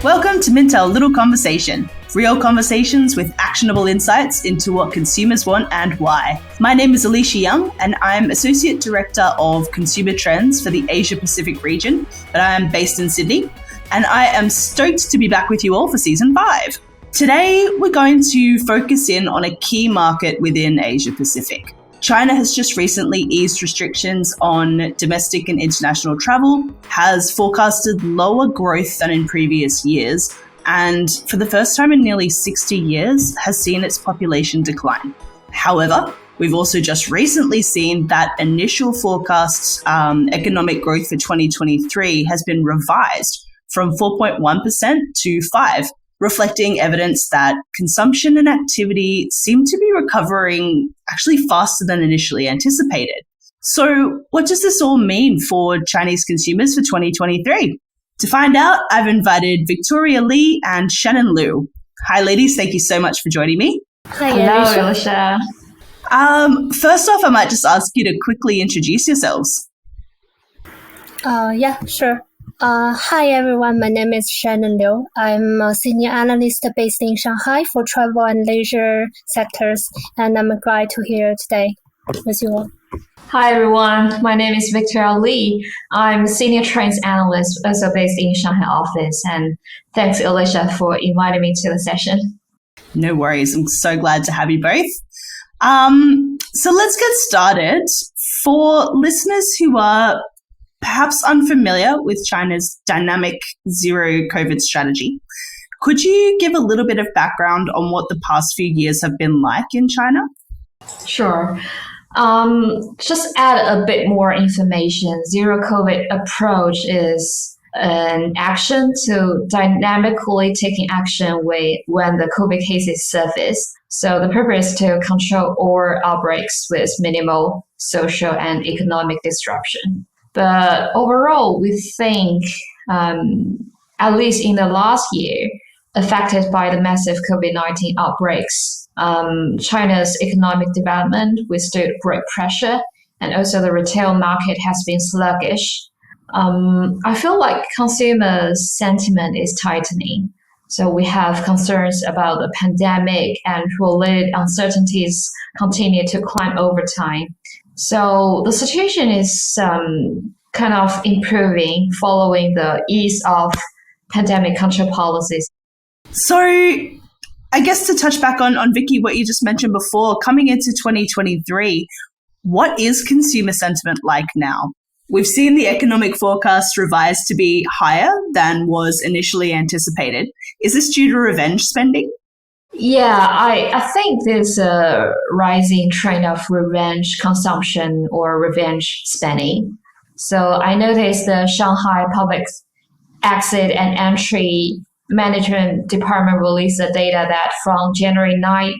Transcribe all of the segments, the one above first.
Welcome to Mintel Little Conversation, real conversations with actionable insights into what consumers want and why. My name is Elysha Young, and I'm Associate Director of Consumer Trends for the Asia Pacific region, but I am based in Sydney, and I am stoked to be back with you all for Season 5. Today, we're going to focus in on a key market within Asia Pacific. China has just recently eased restrictions on domestic and international travel, has forecasted lower growth than in previous years, and for the first time in nearly 60 years has seen its population decline. However, we've also just recently seen that initial forecast economic growth for 2023 has been revised from 4.1% to 5%. Reflecting evidence that consumption and activity seem to be recovering actually faster than initially anticipated. So what does this all mean for Chinese consumers for 2023? To find out, I've invited Victoria Lee and Shannon Liu. Hi, ladies. Thank you so much for joining me. Hello, Elysha. First off, I might just ask you to quickly introduce yourselves. Yeah, sure. Hi everyone, my name is Shannon Liu. I'm a senior analyst based in Shanghai for travel and leisure sectors, and I'm glad to here today with you all. Hi everyone, my name is Victoria Lee. I'm senior trends analyst, also based in Shanghai office, and thanks Elysha for inviting me to the session. No worries, I'm so glad to have you both. So let's get started. For listeners who are perhaps unfamiliar with China's dynamic zero COVID strategy, could you give a little bit of background on what the past few years have been like in China? Sure. Just add a bit more information. Zero COVID approach is an action to dynamically taking action when the COVID cases surface. So the purpose is to control all outbreaks with minimal social and economic disruption. But overall, we think, at least in the last year, affected by the massive COVID-19 outbreaks, China's economic development withstood great pressure, and also the retail market has been sluggish. I feel like consumer sentiment is tightening. So we have concerns about the pandemic, and related uncertainties continue to climb over time. So the situation is kind of improving following the ease of pandemic control policies. So I guess to touch back on Vicky, what you just mentioned before, coming into 2023, what is consumer sentiment like now? We've seen the economic forecast revised to be higher than was initially anticipated. Is this due to revenge spending? Yeah, I think there's a rising trend of revenge consumption or revenge spending. So I noticed the Shanghai Public Exit and Entry Management Department released the data that from January 9th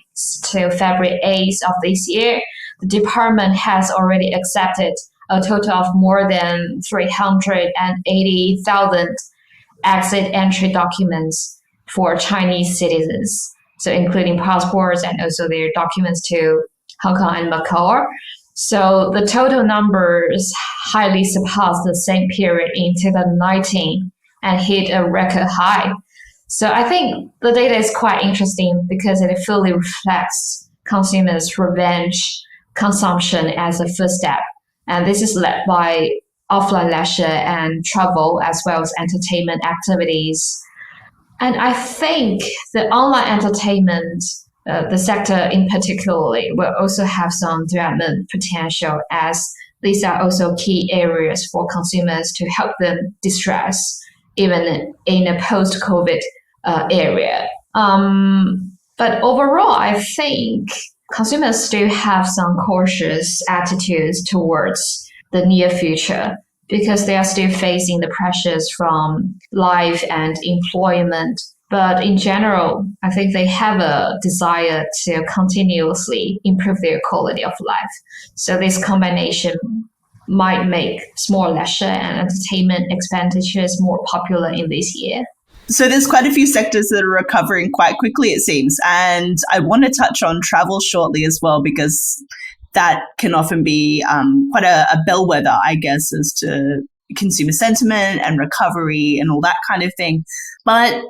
to February 8th of this year, the department has already accepted a total of more than 380,000 exit entry documents for Chinese citizens. So including passports and also their documents to Hong Kong and Macau. So the total numbers highly surpassed the same period in 2019 and hit a record high. So I think the data is quite interesting because it fully reflects consumers' revenge consumption as a first step. And this is led by offline leisure and travel as well as entertainment activities. And I think the online entertainment, the sector in particular, will also have some development potential, as these are also key areas for consumers to help them distress, even in a post-COVID area. But overall, I think consumers still have some cautious attitudes towards the near future, because they are still facing the pressures from life and employment. But in general, I think they have a desire to continuously improve their quality of life. So this combination might make small leisure and entertainment expenditures more popular in this year. So there's quite a few sectors that are recovering quite quickly, it seems. And I want to touch on travel shortly as well, because that can often be quite a bellwether, I guess, as to consumer sentiment and recovery and all that kind of thing. But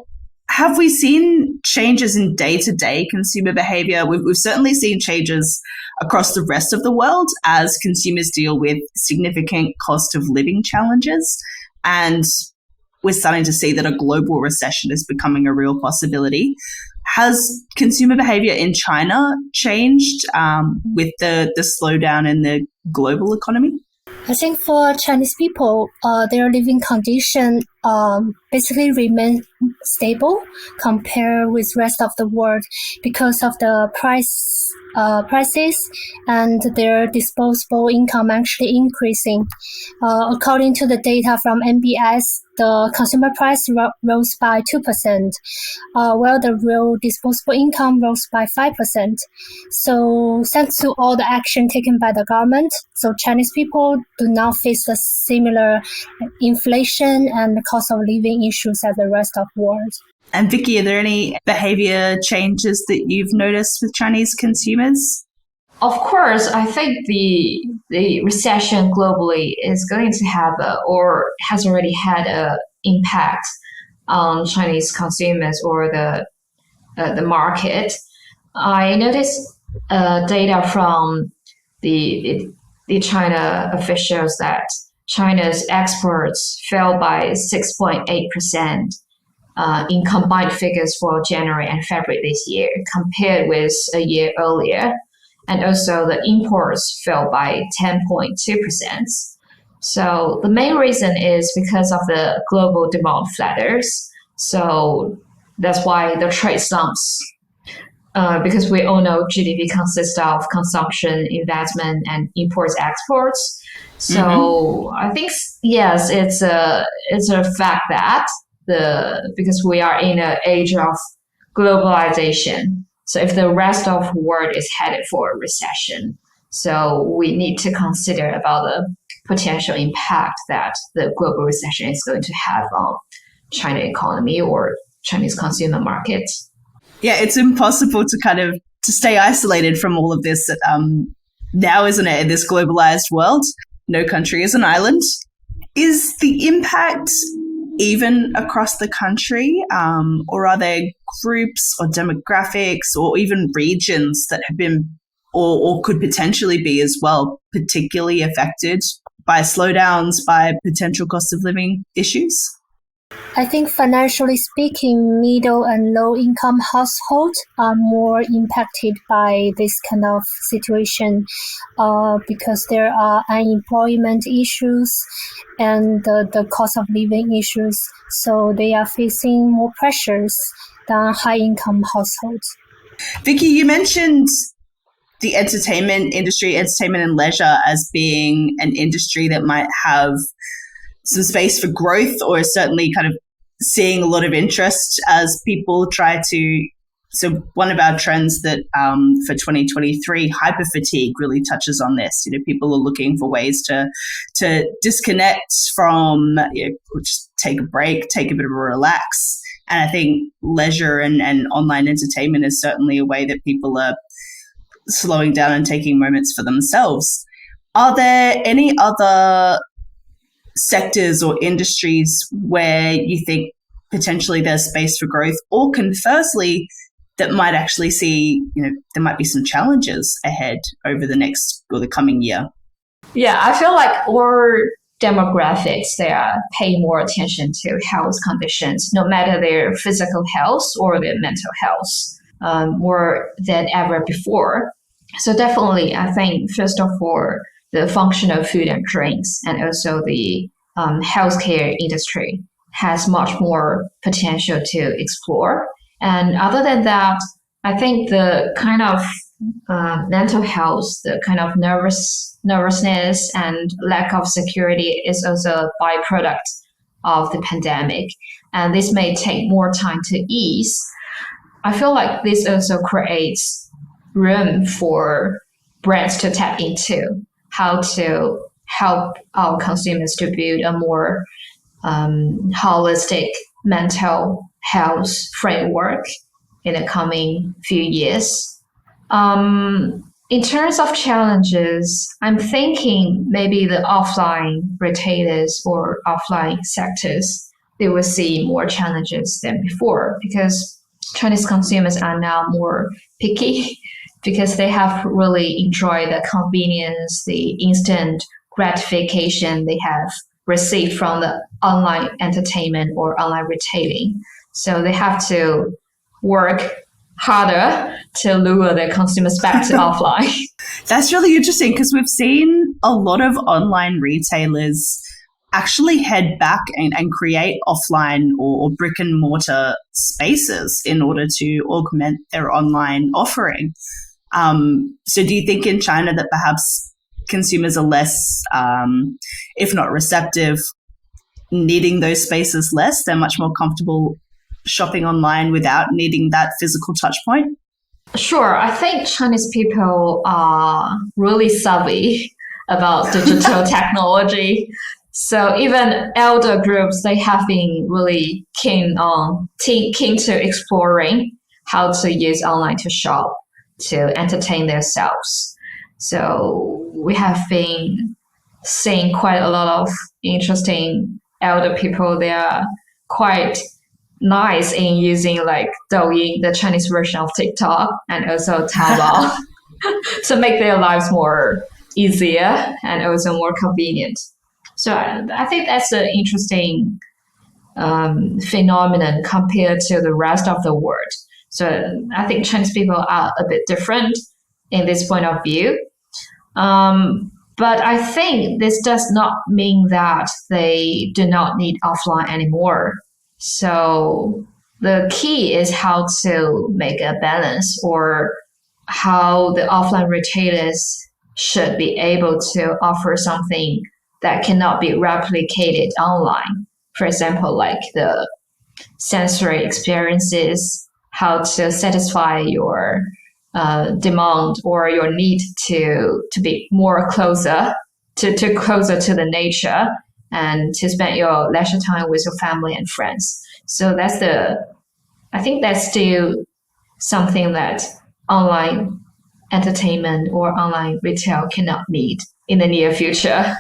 have we seen changes in day-to-day consumer behavior? We've certainly seen changes across the rest of the world as consumers deal with significant cost of living challenges. And we're starting to see that a global recession is becoming a real possibility. Has consumer behavior in China changed with the slowdown in the global economy? I think for Chinese people, their living condition basically remain stable compared with rest of the world because of the prices and their disposable income actually increasing. According to the data from NBS, the consumer price rose by 2%, while the real disposable income rose by 5%. So thanks to all the action taken by the government, so Chinese people do not face the similar inflation and cost of living issues as the rest of the world. And Vicky, are there any behavior changes that you've noticed with Chinese consumers? Of course, I think the recession globally is going to have or has already had an impact on Chinese consumers or the market. I noticed data from the China officials that China's exports fell by 6.8% in combined figures for January and February this year compared with a year earlier. And also the imports fell by 10.2%. So the main reason is because of the global demand flatters. So that's why the trade slumps, because we all know GDP consists of consumption, investment, and imports, exports. So I think, yes, it's a fact that because we are in an age of globalization. So if the rest of the world is headed for a recession, so we need to consider about the potential impact that the global recession is going to have on China economy or Chinese consumer market. Yeah, it's impossible to stay isolated from all of this now, isn't it, in this globalized world? No country is an island. Is the impact even across the country, or are there groups or demographics or even regions that have been or could potentially be as well particularly affected by slowdowns, by potential cost of living issues? I think financially speaking, middle and low income households are more impacted by this kind of situation because there are unemployment issues and the cost of living issues. So they are facing more pressures than high income households. Vicky, you mentioned the entertainment and leisure as being an industry that might have some space for growth, or certainly kind of seeing a lot of interest as people try to. So one of our trends that for 2023, hyper fatigue really touches on this. People are looking for ways to disconnect from, just take a break, take a bit of a relax. And I think leisure and online entertainment is certainly a way that people are slowing down and taking moments for themselves. Are there any other sectors or industries where you think potentially there's space for growth, or conversely, that might actually see, there might be some challenges ahead over the next or the coming year? Yeah, I feel like our demographics, they are paying more attention to health conditions, no matter their physical health or their mental health, more than ever before. So definitely, I think, first of all, the functional food and drinks, and also the healthcare industry has much more potential to explore. And other than that, I think the kind of mental health, the kind of nervousness and lack of security is also a byproduct of the pandemic. And this may take more time to ease. I feel like this also creates room for brands to tap into how to help our consumers to build a more holistic mental health framework in the coming few years. In terms of challenges, I'm thinking maybe the offline retailers or offline sectors, they will see more challenges than before because Chinese consumers are now more picky because they have really enjoyed the convenience, the instant gratification they have received from the online entertainment or online retailing. So they have to work harder to lure their consumers back to offline. That's really interesting because we've seen a lot of online retailers actually head back and create offline or brick and mortar spaces in order to augment their online offering. So do you think in China that perhaps consumers are less, if not receptive, needing those spaces less? They're much more comfortable shopping online without needing that physical touch point? Sure. I think Chinese people are really savvy about digital technology. So even elder groups, they have been really keen to exploring how to use online to shop, to entertain themselves. So we have been seeing quite a lot of interesting elder people. They are quite nice in using like Douyin, the Chinese version of TikTok, and also Taobao to make their lives more easier and also more convenient. So I think that's an interesting phenomenon compared to the rest of the world. So I think Chinese people are a bit different in this point of view. But I think this does not mean that they do not need offline anymore. So the key is how to make a balance, or how the offline retailers should be able to offer something that cannot be replicated online. For example, like the sensory experiences, how to satisfy your demand or your need to be more closer to the nature, and to spend your leisure time with your family and friends. So I think that's still something that online entertainment or online retail cannot meet in the near future.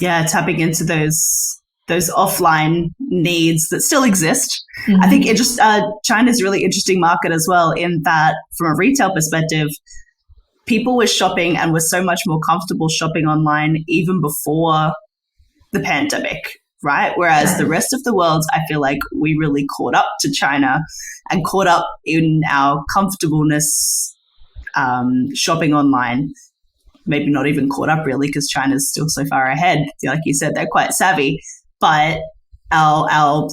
Yeah, tapping into those offline needs that still exist. Mm-hmm. I think China's a really interesting market as well, in that from a retail perspective, people were shopping and were so much more comfortable shopping online even before the pandemic, right? Whereas the rest of the world, I feel like we really caught up to China and caught up in our comfortableness shopping online. Maybe not even caught up really, because China's still so far ahead. Like you said, they're quite savvy. But our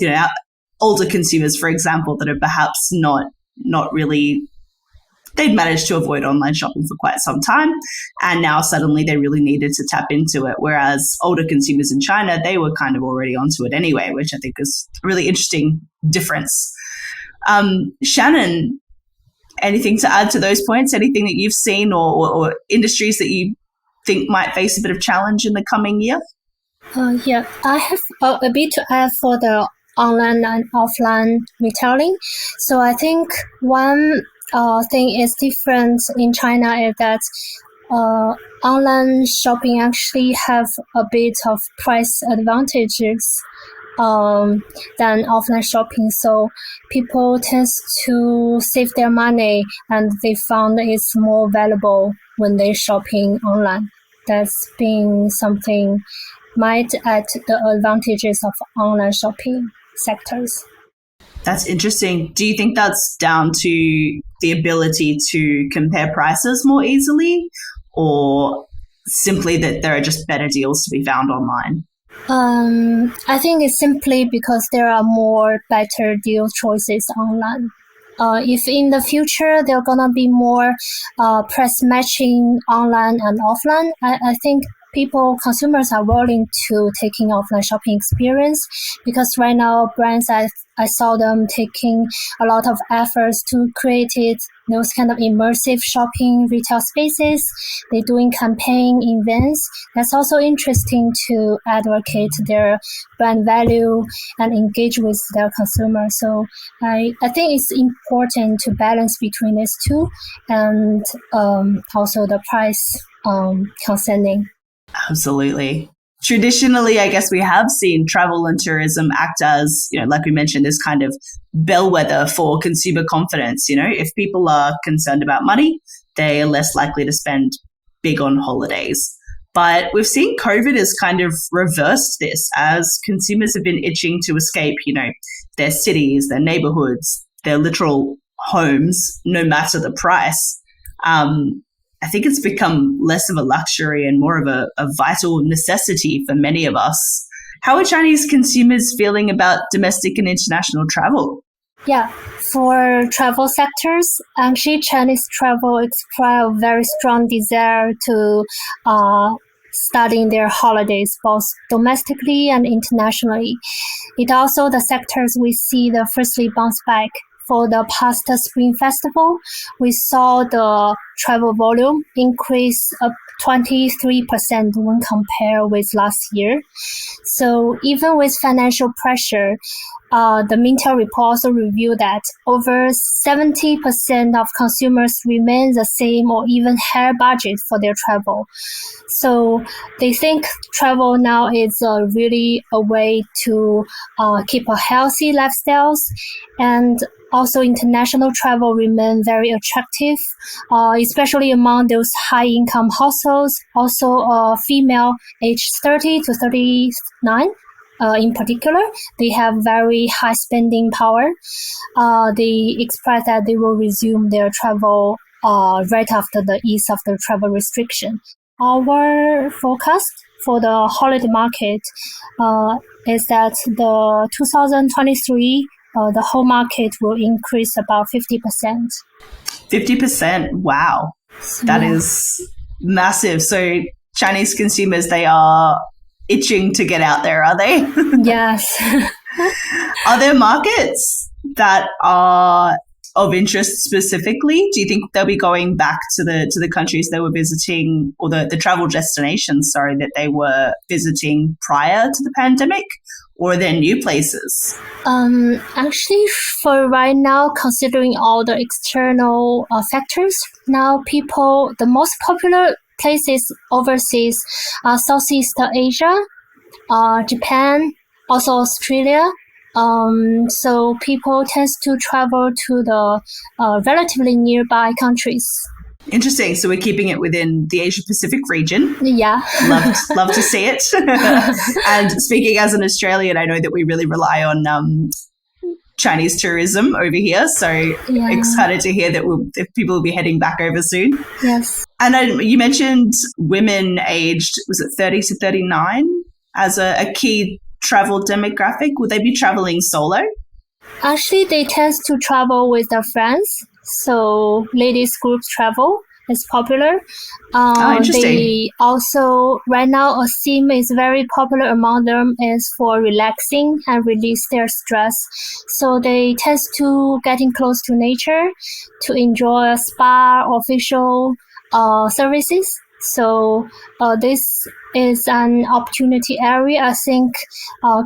older consumers, for example, that are perhaps not really, they'd managed to avoid online shopping for quite some time, and now suddenly they really needed to tap into it. Whereas older consumers in China, they were kind of already onto it anyway, which I think is a really interesting difference. Shannon, anything to add to those points? Anything that you've seen or industries that you think might face a bit of challenge in the coming year? Yeah, I have a bit to add for the online and offline retailing. So I think one thing is different in China is that online shopping actually have a bit of price advantages than offline shopping. So people tend to save their money, and they found it's more valuable when they're shopping online. That's been something might add the advantages of online shopping sectors. That's interesting. Do you think that's down to the ability to compare prices more easily, or simply that there are just better deals to be found online? I think it's simply because there are more better deal choices online. If in the future there are gonna be more price matching online and offline, I think consumers are willing to taking offline shopping experience, because right now brands I saw them taking a lot of efforts to create those kind of immersive shopping retail spaces. They're doing campaign events. That's also interesting to advocate their brand value and engage with their consumers. So I think it's important to balance between these two, and also the price concerning. Absolutely. Traditionally, I guess we have seen travel and tourism act as, like we mentioned, this kind of bellwether for consumer confidence. If people are concerned about money, they are less likely to spend big on holidays. But we've seen COVID has kind of reversed this, as consumers have been itching to escape, their cities, their neighborhoods, their literal homes, no matter the price. I think it's become less of a luxury and more of a vital necessity for many of us. How are Chinese consumers feeling about domestic and international travel? Yeah, for travel sectors, actually Chinese travel express a very strong desire to studying their holidays, both domestically and internationally. It also the sectors we see the firstly bounce back. For the past Spring Festival, we saw the travel volume increase up 23% when compared with last year. So even with financial pressure, the Mintel report also revealed that over 70% of consumers remain the same or even higher budget for their travel. So they think travel now is really a way to keep a healthy lifestyles, and also international travel remain very attractive, especially among those high-income households, also female aged 30 to 39. In particular, they have very high spending power. They express that they will resume their travel right after the ease of the travel restriction. Our forecast for the holiday market is that the 2023 the whole market will increase about 50%. 50%? Wow. That is massive. So Chinese consumers, they are itching to get out there, are they? Yes. Are there markets that are of interest specifically? Do you think they'll be going back to the countries they were visiting, or the travel destinations, that they were visiting prior to the pandemic? Or are there new places? Actually, for right now, considering all the external factors, now the most popular places overseas are Southeast Asia, Japan, also Australia. So people tend to travel to the relatively nearby countries. Interesting. So we're keeping it within the Asia Pacific region. Yeah. Love to see it. And speaking as an Australian, I know that we really rely on Chinese tourism over here. So excited to hear that if people will be heading back over soon. Yes. And you mentioned women aged, was it 30 to 39 as a key travel demographic? Would they be traveling solo? Actually, they tend to travel with their friends. So ladies groups travel is popular. Interesting. They also, right now, a theme is very popular among them is for relaxing and release their stress. So they tend to getting close to nature to enjoy a spa or facial services. So this is an opportunity area. I think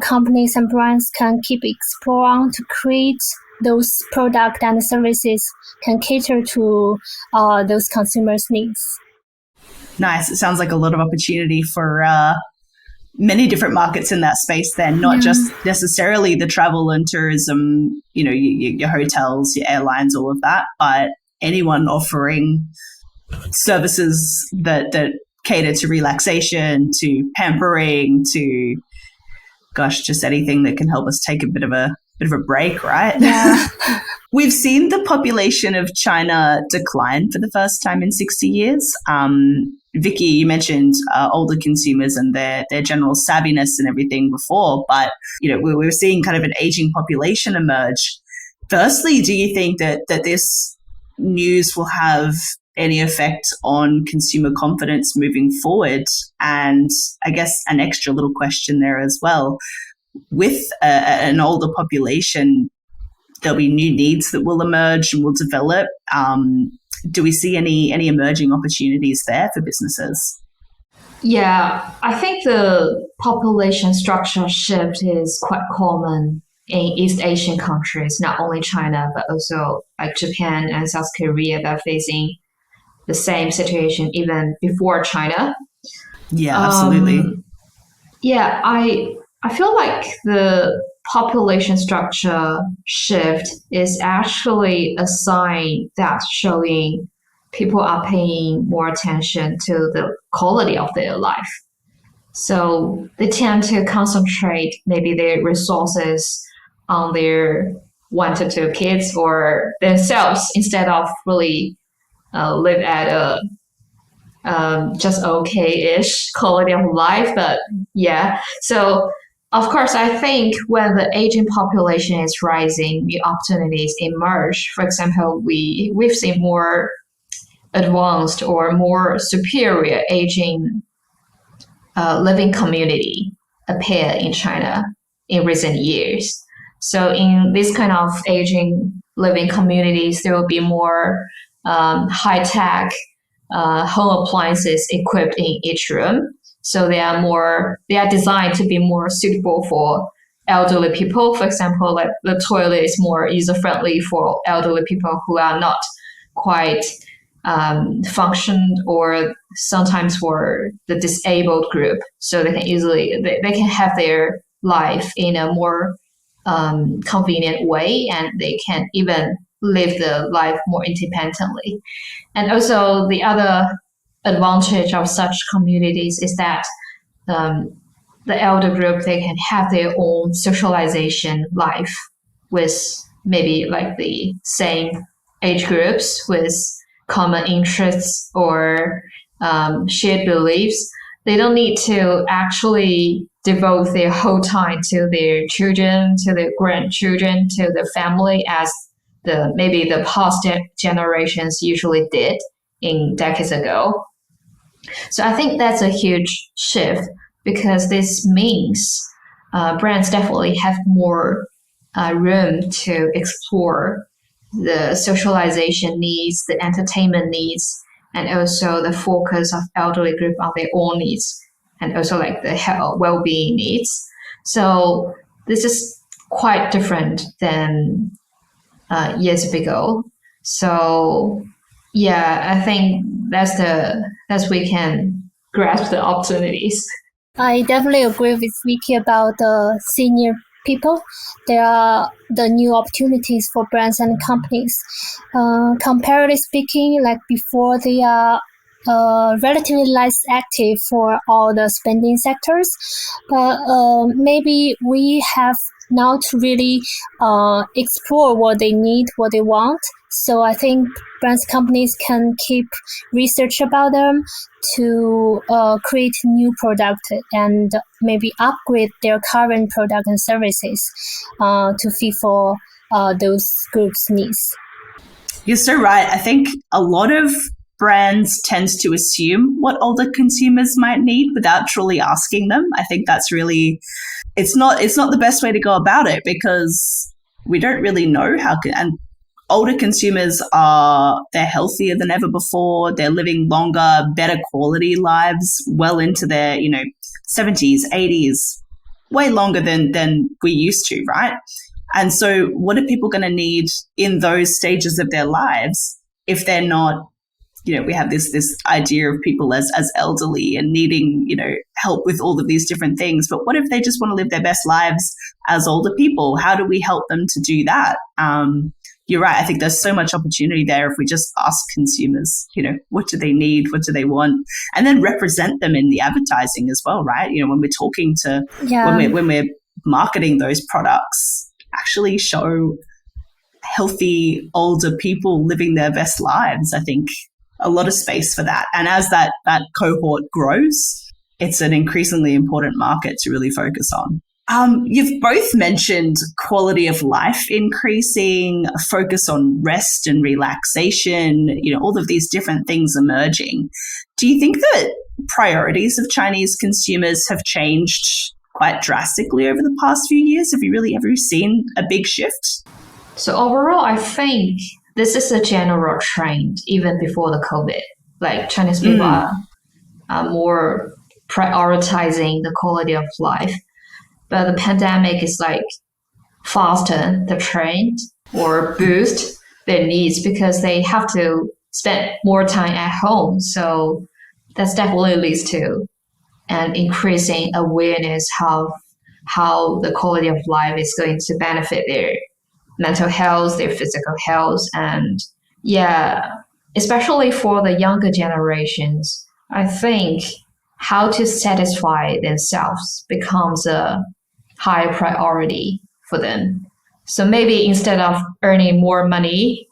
companies and brands can keep exploring to create those products and services can cater to those consumers' needs. Nice. It sounds like a lot of opportunity for many different markets in that space then, not just necessarily the travel and tourism, your hotels, your airlines, all of that, but anyone offering services that cater to relaxation, to pampering, to just anything that can help us take a bit of a break, right? Yeah. We've seen the population of China decline for the first time in 60 years. Vicky, you mentioned older consumers and their general savviness and everything before, but we're seeing kind of an aging population emerge. Firstly, do you think that this news will have any effect on consumer confidence moving forward? And I guess an extra little question there as well. With an older population, there'll be new needs that will emerge and will develop. Do we see any emerging opportunities there for businesses? Yeah, I think the population structure shift is quite common in East Asian countries, not only China, but also like Japan and South Korea that are facing the same situation even before China. Yeah, absolutely. Yeah, I feel like the population structure shift is actually a sign that's showing people are paying more attention to the quality of their life. So they tend to concentrate maybe their resources on their 1 to 2 kids or themselves instead of really live at a just okay-ish quality of life. But yeah, so of course, I think when the aging population is rising, new opportunities emerge. For example, we've seen more advanced or more superior aging living community appear in China in recent years. So in this kind of aging living communities, there will be more high-tech home appliances equipped in each room. So they are designed to be more suitable for elderly people. For example, like the toilet is more user-friendly for elderly people who are not quite function, or sometimes for the disabled group. So they can have their life in a more convenient way, and they can even live the life more independently. And also the other advantage of such communities is that the elder group, they can have their own socialization life with maybe like the same age groups with common interests or shared beliefs. They don't need to actually devote their whole time to their children, to their grandchildren, to the family as maybe the past generations usually did in decades ago. So I think that's a huge shift, because this means brands definitely have more room to explore the socialization needs, the entertainment needs, and also the focus of elderly group on their own needs, and also like the health, well-being needs. So this is quite different than years ago. So yeah, I think that's we can grasp the opportunities. I definitely agree with Vicky about the senior people. There are the new opportunities for brands and companies. Comparatively speaking, like before, they are relatively less active for all the spending sectors. But maybe we have now to really explore what they need, what they want. So I think brands companies can keep research about them to create new product and maybe upgrade their current product and services to fit for those groups' needs. You're so right. I think a lot of brands tends to assume what older consumers might need without truly asking them. I think that's really, it's not the best way to go about it, because we don't really know and older consumers they're healthier than ever before. They're living longer, better quality lives, well into their, 70s, 80s, way longer than we used to, right? And so what are people going to need in those stages of their lives if they're not, we have this idea of people as elderly and needing, help with all of these different things. But what if they just want to live their best lives as older people? How do we help them to do that? You're right. I think there's so much opportunity there if we just ask consumers, what do they need? What do they want? And then represent them in the advertising as well, right? When we're talking to, when we're marketing those products, actually show healthy older people living their best lives. I think a lot of space for that. And as that cohort grows, it's an increasingly important market to really focus on. You've both mentioned quality of life increasing, a focus on rest and relaxation, all of these different things emerging. Do you think that priorities of Chinese consumers have changed quite drastically over the past few years? Have you really ever seen a big shift? So overall, I think this is a general trend even before the COVID. Like Chinese people are more prioritizing the quality of life. But the pandemic is like fasten the trend or boost their needs because they have to spend more time at home. So that's definitely leads to an increasing awareness of how the quality of life is going to benefit their mental health, their physical health. And yeah, especially for the younger generations, I think how to satisfy themselves becomes a higher priority for them. So maybe instead of earning more money,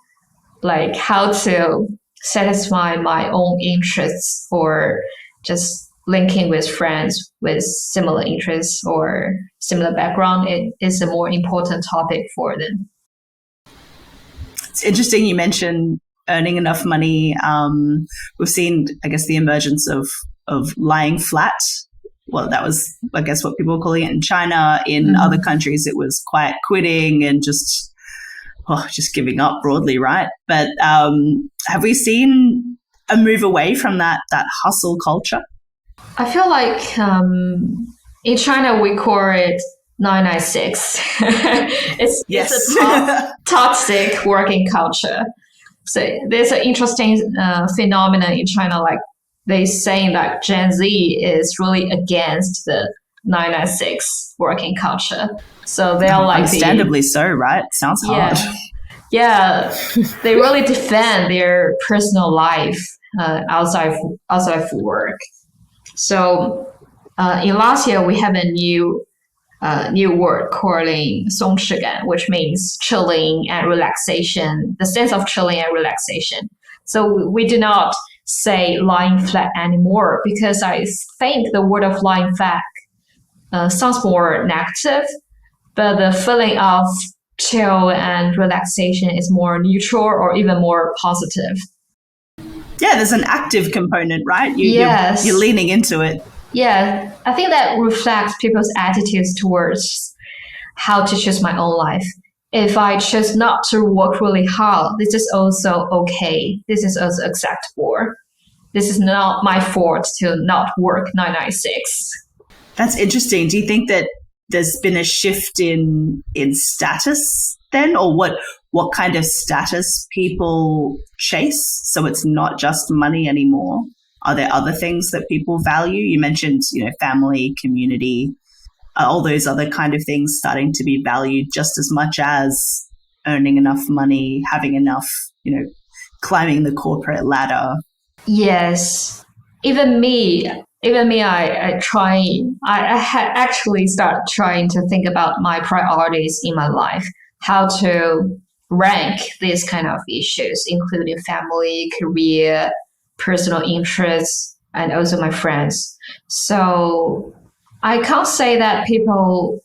like how to satisfy my own interests or just linking with friends with similar interests or similar background, it is a more important topic for them. It's interesting you mentioned earning enough money. We've seen, I guess, the emergence of lying flat. Well, that was, I guess, what people were calling it in China. In other countries, it was quiet quitting and just giving up broadly, right? But have we seen a move away from that hustle culture? I feel like in China, we call it 996. It's a toxic working culture. So there's an interesting phenomenon in China, like they saying that Gen Z is really against the 996 working culture. So they're like understandably so, right? Sounds hard. Yeah, they really defend their personal life outside of work. So in last year we have a new word calling 松弛感, which means chilling and relaxation, the sense of chilling and relaxation. So we do not say lying flat anymore because I think the word of lying flat sounds more negative, but the feeling of chill and relaxation is more neutral or even more positive. Yeah, there's an active component, right? Yes. You're leaning into it. Yeah, I think that reflects people's attitudes towards how to choose my own life. If I choose not to work really hard, this is also okay. This is also acceptable. This is not my fault to not work 996. That's interesting. Do you think that there's been a shift in status then, or what kind of status people chase? So it's not just money anymore. Are there other things that people value? You mentioned, family, community, all those other kind of things starting to be valued just as much as earning enough money, having enough, climbing the corporate ladder. Yes. Even me, I actually start trying to think about my priorities in my life, how to rank these kind of issues, including family, career, personal interests, and also my friends. So I can't say that people,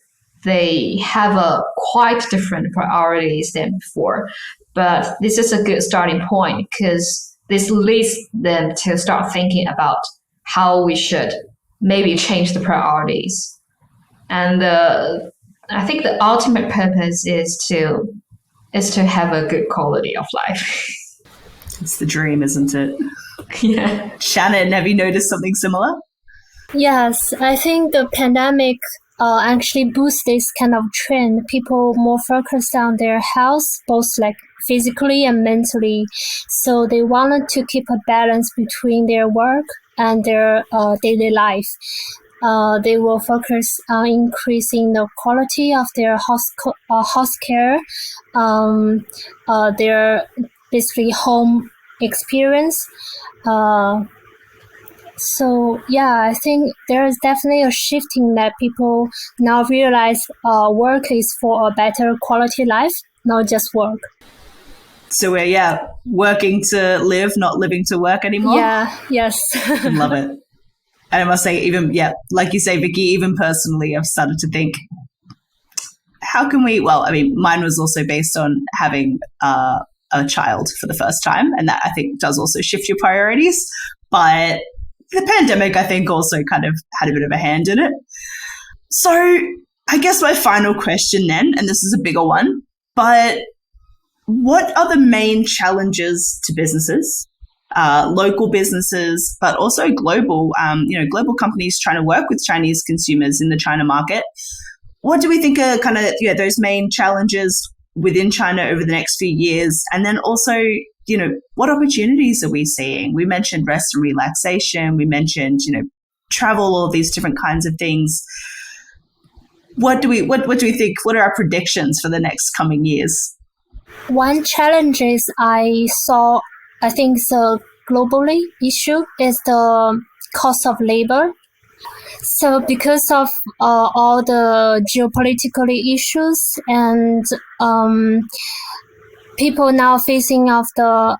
they have a quite different priorities than before, but this is a good starting point because this leads them to start thinking about how we should maybe change the priorities. And I think the ultimate purpose is to have a good quality of life. It's the dream, isn't it? Yeah. Shannon, have you noticed something similar? Yes, I think the pandemic actually boosts this kind of trend. People more focused on their health, both like physically and mentally. So they wanted to keep a balance between their work and their daily life. They will focus on increasing the quality of their house care, their basically home experience. So yeah, I think there is definitely a shifting that people now realize work is for a better quality life, not just work. So we're working to live, not living to work anymore. Yeah, yes. Love it. And I must say, even, like you say, Vicky, even personally, I've started to think, how can we, mine was also based on having a child for the first time. And that I think does also shift your priorities. But the pandemic, I think, also kind of had a bit of a hand in it. So I guess my final question then, and this is a bigger one, but what are the main challenges to businesses, local businesses, but also global, global companies trying to work with Chinese consumers in the China market? What do we think are kind of those main challenges within China over the next few years? And then also, what opportunities are we seeing? We mentioned rest and relaxation. We mentioned, travel, all these different kinds of things. What do we think? What are our predictions for the next coming years? One challenge is I think the globally issue is the cost of labor. So because of all the geopolitical issues and people now facing of the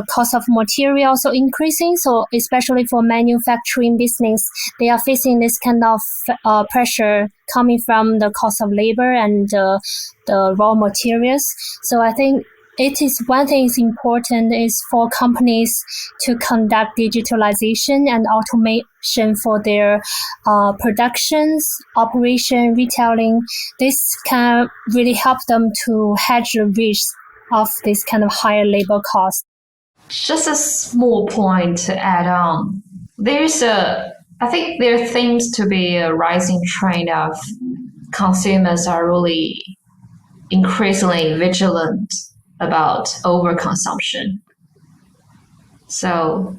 cost of material also increasing. So especially for manufacturing business, they are facing this kind of pressure coming from the cost of labor and the raw materials. So I think it is one thing is important is for companies to conduct digitalization and automation for their productions, operation, retailing. This can really help them to hedge the risk of this kind of higher labor cost. Just a small point to add on. I think there seems to be a rising trend of consumers are really increasingly vigilant about overconsumption. So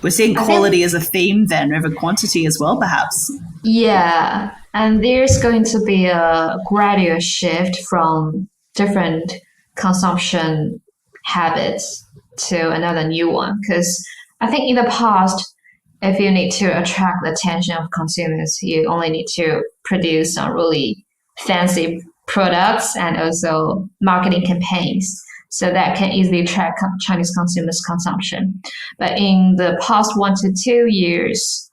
we're seeing quality as a theme then over quantity as well, perhaps. Yeah, and there's going to be a gradual shift from different consumption habits to another new one. Because I think in the past, if you need to attract the attention of consumers, you only need to produce some really fancy products and also marketing campaigns, so that can easily attract Chinese consumers' consumption. But in the past 1 to 2 years,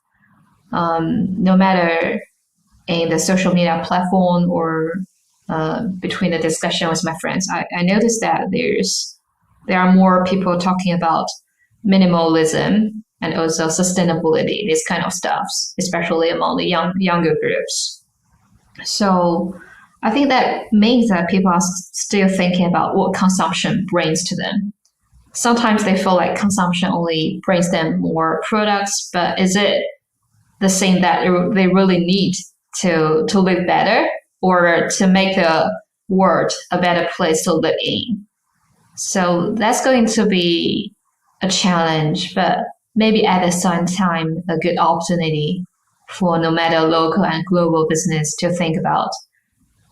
no matter in the social media platform or between the discussion with my friends, I noticed that there are more people talking about minimalism and also sustainability, this kind of stuff, especially among the younger groups. So I think that means that people are still thinking about what consumption brings to them. Sometimes they feel like consumption only brings them more products, but is it the thing that they really need to live better or to make the world a better place to live in? So that's going to be a challenge, but maybe at the same time, a good opportunity for no matter local and global business to think about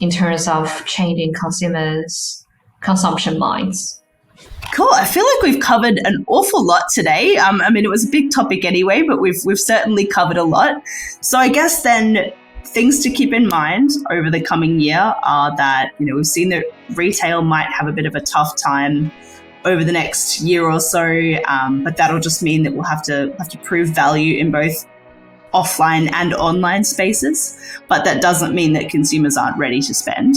in terms of changing consumers' consumption minds. Cool. I feel like we've covered an awful lot today. It was a big topic anyway, but we've certainly covered a lot. So I guess then things to keep in mind over the coming year are that, we've seen that retail might have a bit of a tough time over the next year or so, but that'll just mean that we'll have to prove value in both offline and online spaces, but that doesn't mean that consumers aren't ready to spend.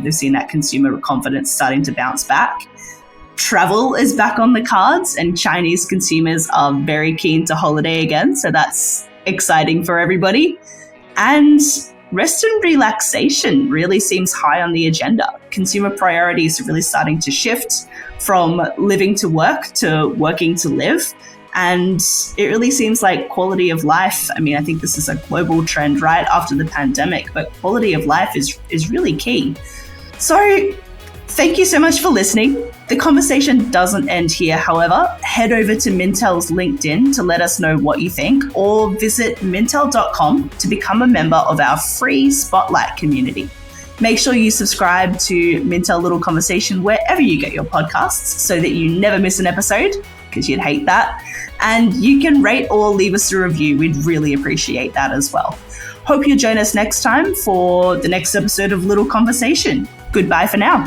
We've seen that consumer confidence starting to bounce back. Travel is back on the cards and Chinese consumers are very keen to holiday again, so that's exciting for everybody. And rest and relaxation really seems high on the agenda. Consumer priorities are really starting to shift from living to work to working to live. And it really seems like quality of life, I think this is a global trend right after the pandemic, but quality of life is really key. So thank you so much for listening. The conversation doesn't end here, however. Head over to Mintel's LinkedIn to let us know what you think, or visit mintel.com to become a member of our free Spotlight community. Make sure you subscribe to Mintel Little Conversation wherever you get your podcasts so that you never miss an episode, because you'd hate that. And you can rate or leave us a review. We'd really appreciate that as well. Hope you'll join us next time for the next episode of Little Conversation. Goodbye for now.